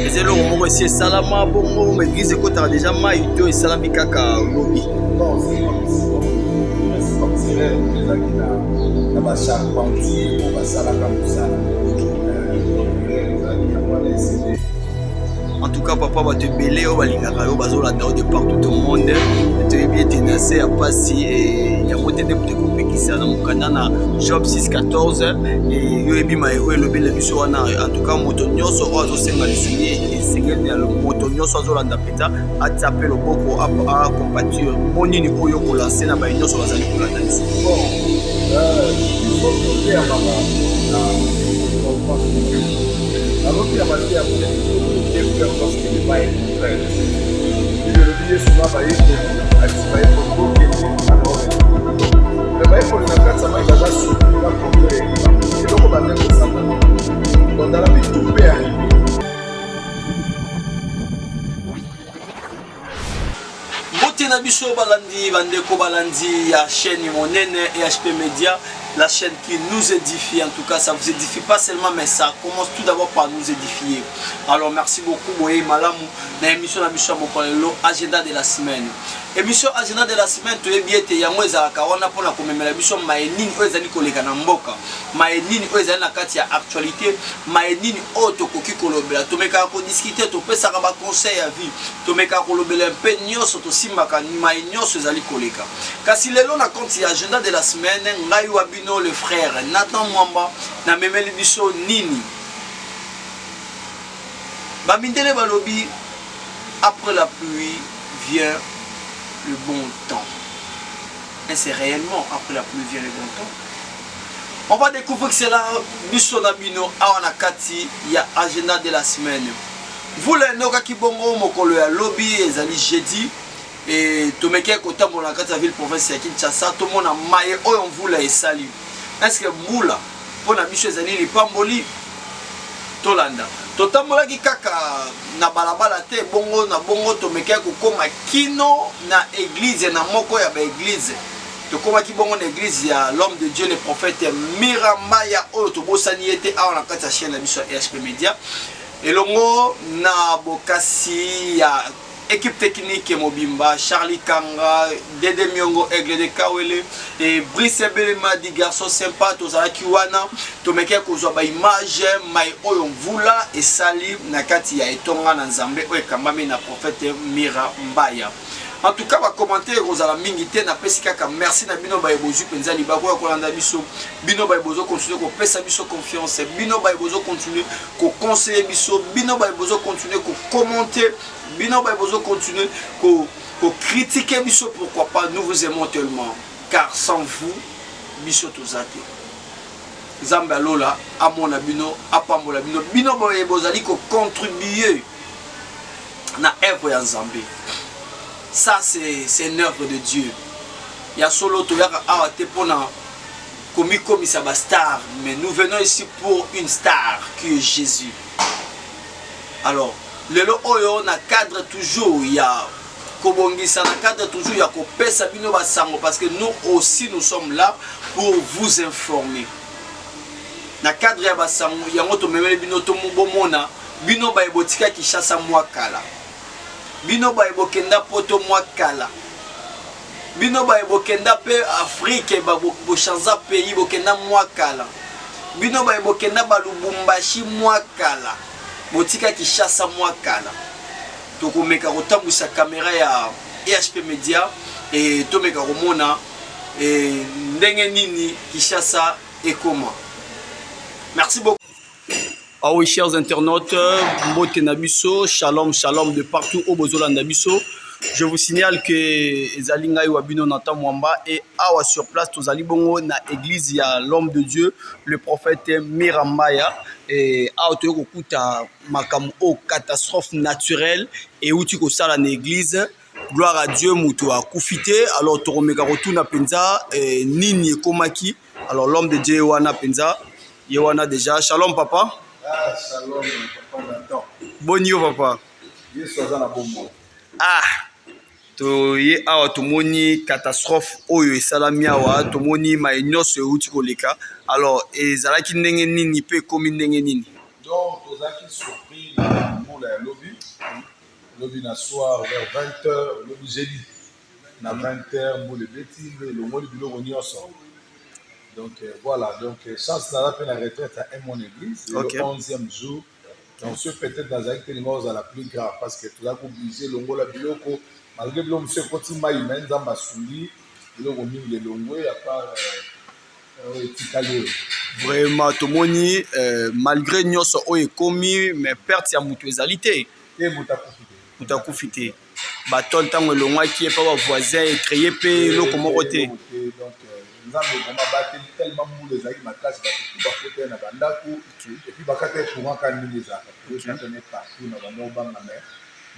c'est le moment c'est salama bongo l'église ekotaka déjà mai to esalami kaka lobi. Non, c'est comme si na bacharpentier po basalaka mosala. En tout cas, papa va te belé au balingaka yo bazolanda de partout au monde. Tu es bien tenacé à passer et ya moté de compétition na mukanda na Job 6:14 et yo ebi mai o lobi le biso wana. En tout cas, moto nyonso ozo senga lisungi et senga ya le moto nyonso azolanda peta atapé le boko a compatir. Monini oyo ko lancer na ba nyonso bazali kolanda lisu. Bon, il faut que ya mama alors qu'il y a pas de parce qu'il n'est pas frère. Il le dit souvent par exemple, à Israël pour que le bail pour la carte ça va déjà soutenir la progrès. Et donc on va mettre ça dans la vie tout peut arriver. Botina biso balandi bandeko balandi ya chaîne monene EHP Media, la chaîne qui nous édifie. En tout cas, ça vous édifie pas seulement, mais ça commence tout d'abord par nous édifier. Alors merci beaucoup Boye Malamu na émission na biso mokolelo agenda de la semaine. Émission agenda de la semaine to ebiete yango ezalaka wana pona komemela biso maenini oyo ezali koleka na mboka, maenini oyo ezali na kati ya actualité, maenini oyo tokoki kolobela, tomekaka kodiscuter, topesaka ba conseil ya vie, tomekaka kolobela mpe nyonso tosimbaka mai nyonso ezali koleka. Kasi lelo na compte ya agenda de la semaine ngai wa bino le frère Nathan Mwamba na memeli biso nini bamindele balobi après la pluie vient le bon temps. Et c'est réellement après la pluie vient le bon temps. On va découvrir que c'est là biso na bino awana kati ya agenda de la semaine. Vous les noka ki bongo mokolo ya lobby ezali jeudi et tomeke kotambola na kati ya ville province ya Kinshasa to mona maye oyo mvula esali. Est-ce que mbula pona biso ezali lipamboli tolanda totambolaki kaka na balabala te bongo na bongo tomekaki kokoma kino na église na moko ya ba église tokomaki bongo na église ya l'homme de Dieu le prophète Mirambaya oyo tobosani ete awa na kati ya chaîne na biso ya EHP Media elongo na bokasi ya équipe technique Mobimba, Charlie Kanga, Dede Miongo, Aigle de Kawele et Brice Belema di garçon sympa tozala kiwana tomeke kozwa ba image mai oyo mvula esali na kati ya etonga na Nzambe oyo kambami na prophète Mirambaya. En tout cas, va commenter ozala mingi te na pesi kaka merci na bino ba ebozu penza libako ya kolanda biso bino ba ebozo continuer ko pesa biso confiance bino ba ebozo continuer ko conseiller biso bino ba ebozo continuer ko commenter bino ba ebozo continuer ko critiquer biso, pourquoi pas, nous vous aimons tellement car sans vous biso tozate Zamba lola amona bino apambola bino bino ba ebozali ko contribuer na œuvre ya Nzambe. Ça c'est une œuvre de Dieu. Il y a solo to yaka awate pona komi sa star, mais nous venons ici pour une star qui est Jésus. Alors, le oyo na cadre toujours il y a kobongisa na cadre toujours il y a kopesa bino basango parce que nous aussi nous sommes là pour vous informer. Na cadre ya basango yango to memele bino to bomona bino ba ebotika Kinshasa mwakala. Bino ba ebokenda poto mwakala. Bino ba ebokenda pe Afrique ba bochanza pays bokenda mwakala. Bino ba ebokenda ba Lubumbashi mwakala. Botika Kinshasa mwakala. Tokomeka kotambusa caméra ya EHP Media et tomeka komona ndenge nini Kinshasa ekoma. Merci beaucoup. Ah oui, chers internautes, Mbote Nabiso, shalom, shalom de partout au Bozola Nabiso. Je vous signale que Zalinga Wabino Nathan Mwamba et Awa sur place, Tozali Bongo na église ya l'homme de Dieu, le prophète Mirambaya. Et Awa Toyo Kuta Makam o catastrophe naturelle et où tu sala na église. Gloire à Dieu, Moutou a koufité. Alors Toromeka Rotuna Penza, Nini Komaki. Alors l'homme de Dieu Wana Penza, Yewana déjà. Shalom papa. Ah, shalom, papa Nathan. Bon yo, papa. Yes, sois dans la bonne mot. Ah, toye awa tomoni catastrophe oyo esalami awa tomoni mai nyonso euti koleka alors ezalaki ndenge nini pe ekomi ndenge nini donc tozalaki surpris na mbula ya lobi na soir vers 20h lobi jeudi na 20h mbula ebeti mbe elongoli biloko nyonso donc voilà donc chance naza mpe na retraite à mon église le 11e jour donc ce peut-être nazalaki te linga ozala plus grave parce que tozalaki oblige elongola biloko malgré biloko mosu ekoti mai me nzambe asuli biloko mingi elongwe apart etikali oyo vraiment tomoni malgré nyonso oyo ekomi mais perte ya moto ezali te te moto akufi te batole ntango elongwaki ye mpe bavoisin ekreye mpe eloko moko te donc nzambe vraiment bateli tellement mbula ezalaki makasi bato bakota na bandako epuis bakata courant ka ndenge ezalaka tokatane partout na bando obanga mais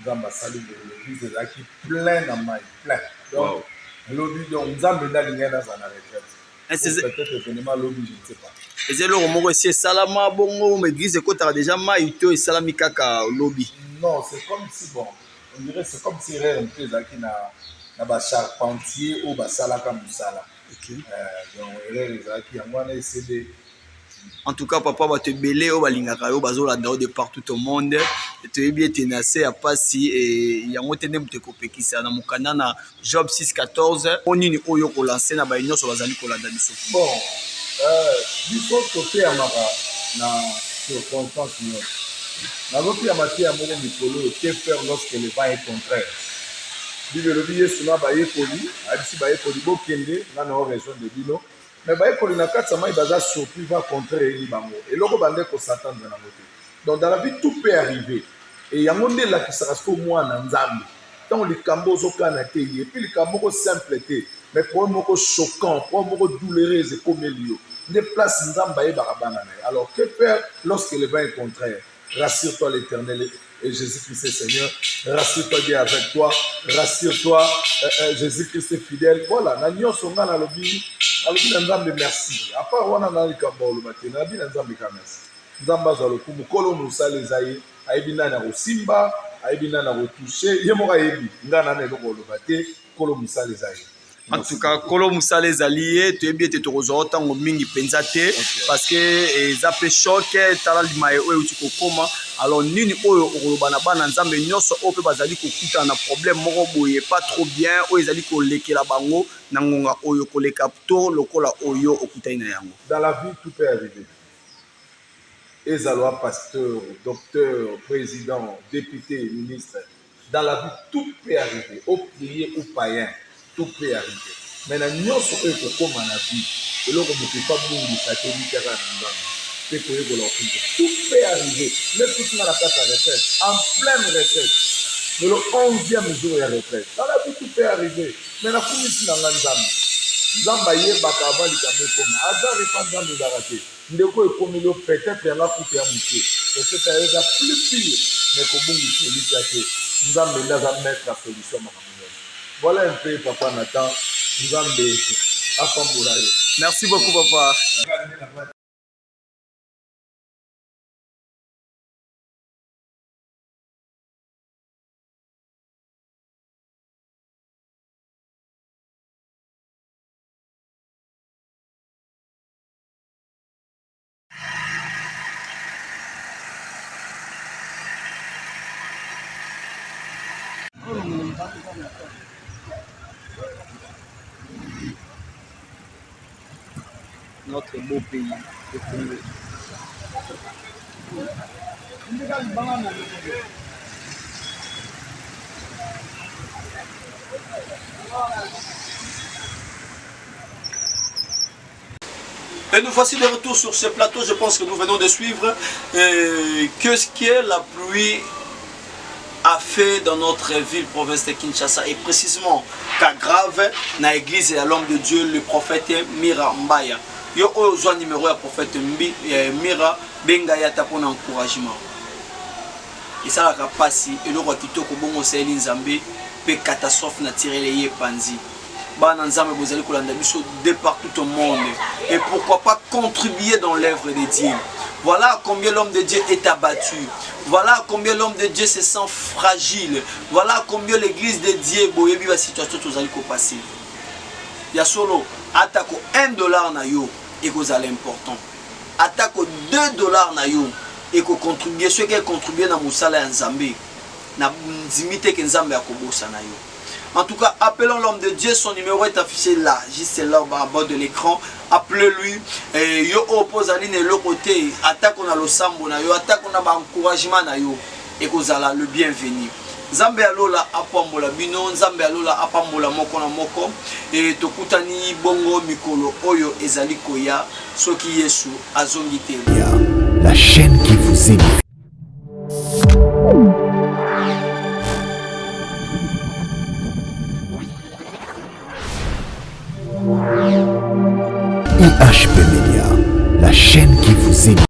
nzambe asali l'église ezalaki plein na mai plein donc elobi donc nzambe nde alingai nazala na retraite peut-être événement lobi je ne sais pas eza eloko moko esi esalama bongo église ekotaka déjà mai to esalami kaka lobi non c'est comme si bon on dirait c'est comme si erreur mpe ezalaki na bacharpentier oyo basalaka mosala donc erreur ezalaki yango wana esede en tout cas papa bato ebele oyo balingaka yo bazolanda yo de partout au monde toyebi ete na se ya pasi yango te nde moto ekopekisa na mokanda na Job 6:14 o nini oyo kolanse na baye nyonso bazali kolanda biso bon biso toteyamaka na circonstance nyonso nazoteyama te ya moko mikolo oyo que faire lorsque le vent est contraire bible elobi yesu na bayekoli ayebisi bayekoli bokende nga na raison de bino mais bayekoli na kati ya mai baza surpris va contraire eyeli bango eloko bande kosatandre nango te donc dans la vie tout peut arriver et yango nde elakisaka siko mwana nzambe ntango likambo ozokana te ye epuis likambo moko simple te mais problème moko choquant problème moko douloureuse ekomeli yo nde place nzambe ayebaka bana na ye alors que faire lorsque le vent est contraire rassure-toi l'éternel et Jésus-Christ est Seigneur, rassure-toi Dieu avec toi, rassure-toi, Jésus-Christ est fidèle. Voilà, na nyonso nga na lobi na nzambe merci. À part wana na likambo lo matin, na bi na nzambe ka merci. Nzamba za lo kumu kolo musale zaye, ayebi na na kosimba, ayebi na na kotoucher, ye mo ayebi, nga na na eloko lo matin, kolo musale zaye. En tout cas, kolo musale zaliye, tu es bien te tokozo tango mingi penza te parce que eza pe choc tala limaye oyo uti koma alors nini oyo okolobana bana nzambe nyonso oyo pe bazali kokuta na problème moko boye pas trop bien oyo ezali kolekela bango na ngonga oyo koleka to lokola oyo okutani na yango. Dans la vie tout peut arriver. Ezaloa pasteur, docteur, président, député, ministre. Dans la vie tout peut arriver. Au prier ou païen. Tout peut arriver. Mais na nyonso oyo kokoma na vie eloko moto epabungisa te likaka na nzambe mpe koyekola okunza tout peut arriver mais tutinga na kati ya retraite en pleine retraite mais le 11e jour ya retraite dans la vie tout peut arriver mais nakumisi na nga nzambe ayebaka avant likambo ekoma aza repa nzambe ezaka te ndeko ekomeli yo peut-être yanga kuta ya moke peut-être ayeza plus pire mais kobungisa elika te nzambe nde aza maître ya solution makambo nyonso. Voilà un peu, Papa Nathan. Merci beaucoup, Papa. Notre beau pays, le Congo. Et nous voici de retour sur ce plateau. Je pense que nous venons de suivre que ce que la pluie a fait dans notre ville, province de Kinshasa, et précisément Kagrave, dans l'église et à l'homme de Dieu, le prophète Mira Mbaya. Yo ozo numéro ya prophète Mira Bengaya tapo na encouragement. Et ça la pasi et le roi kitoko bongo seli nzambe pe catastrophe na tirele ye panzi. Bana nzambe bozali kolanda biso de partout au monde et pourquoi pas contribuer dans l'œuvre de Dieu. Voilà combien l'homme de Dieu est abattu. Voilà combien l'homme de Dieu se sent fragile. Voilà combien l'église de Dieu boyebi la situation tozali ko passer. Ya solo atako $1 na yo et que ça l'important. Atako $2 na yo et que contribuer ceux qui contribuent na musala ya Nzambe na nzimite ke Nzambe akobosa na yo. En tout cas, appelons l'homme de Dieu, son numéro est affiché là, juste là au bas de l'écran. Appelez-lui, yo oppose à l'autre côté, attaque on a le sambo na yo, attaque on a encouragement na yo, et que ça le bienvenu. Nzambe alola apambola bino, Nzambe alola apambola moko na moko, et tokutani bongo mikolo oyo ezali koya, soki Yesu azongi te. La chaîne qui vous édifie. IHP Media, la chaîne qui vous édifie.